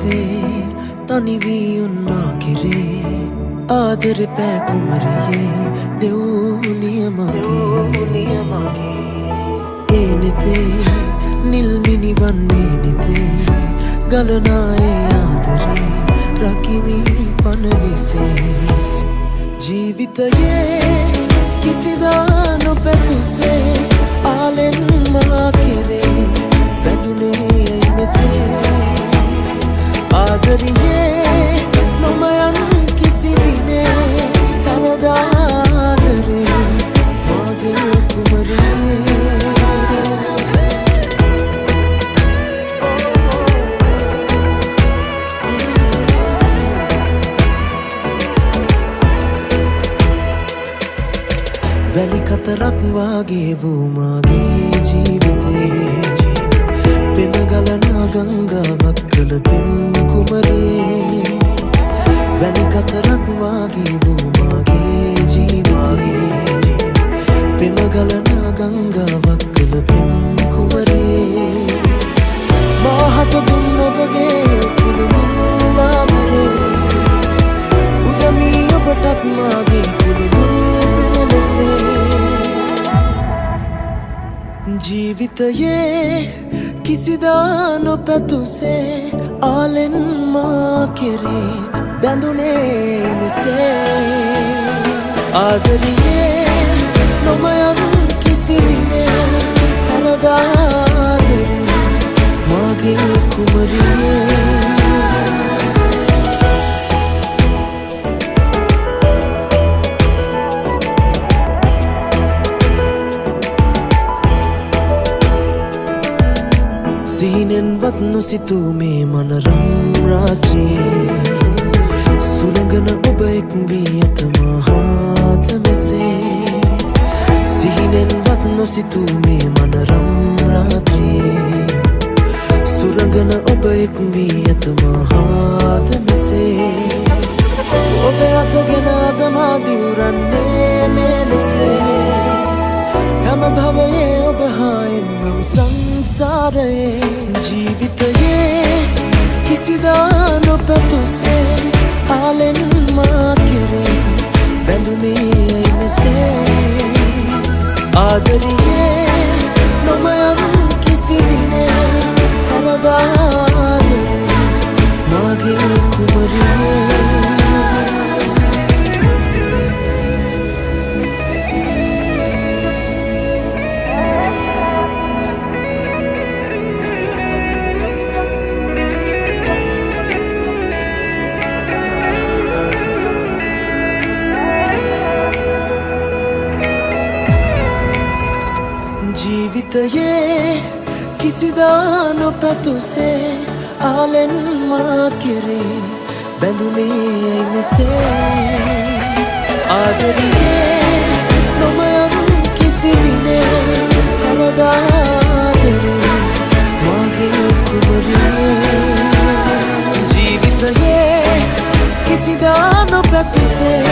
ජීවිතේ තනිවී උන්මා කෙරේ ආදර පෑ කුමරියේ දෙව්නිය මගේ ඒ නෙතේ නිල්මිනි වන්නේ නෙතේ ගලනායේ ආදරේ රකිමි පනවිසේ ජීවිතයේ කිසිදා නොපැතුසේ ආලෙන් මා කෙරේ බැඳුනේ මෙසේ ආදරියේ නොමයන් කිසි දිනේ කවදා ආදරේ මාගේ කුමරියේ වැලි කතරක් වාගේ වූ මාගේ ජීවිතේ පෙම ගලනා ගංගාවක් කළ පෙම් කුමරේ වැලි කතරක් වාගේ වූ මාගේ ජීවිතේ පෙම ගලනා ගංගාවක් කළ පෙම් කුමරේ මාහට දුන් ඔබගේ කුළුදුල් ආදරේ පුදමී ඔබටත් මාගේ කුළුදුල් ජීවිතයේ කිසිදා නොපැතුසේ ආලෙන් මා කෙරේ බැඳුනේ මෙසේ ආදරියේ නොමයන් කිසි දිනේ කවදා ආදරේ මාගේ කුමරියේ සිහිනෙන්වත් නොසිතූ මේ මනරම් රාත්‍රියේ සුළඟන ඔබ එක් වී ඇත මහාත මෙසේ සිහිනෙන්වත් නොසිතූ මේ මනරම් රාත්‍රියේ සුළඟන ඔබ එක් වී ඇත මහාත මෙසේ ඔබ අතගෙන අදමා දිවුරන්නේ මේ ලෙසේ හැම භවයේ ඔබ හා එන්නම් සංසාරයේ ජීවිතයේ කිසිදා නොපැතුසේ ආලෙන් මා කෙරේ බැඳුනේ මෙසේ ආදරියේ නොමයන් කිසි දිනේ කවදා ආදරේ මාගේ කුමරියේ ජීවිතයේ කිසිදා නොපැතුසේ ආලෙන් මා කෙරේ බැඳුනේ මෙසේ ආදරියේ නොමයන් කිසි දිනේ කවදා ආදරේ මාගේ කුමරියේ ජීවිතයේ කිසිදා නොපැතුසේ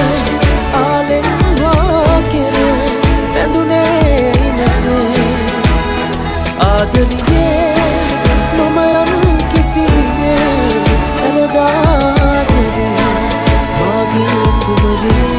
ආලෙන් මා කෙරේ බැඳුනේ මෙසේ ආදරියේ නොමයන් කිසි දිනේ කවදා ආදරේ මාගේ කුමරියේ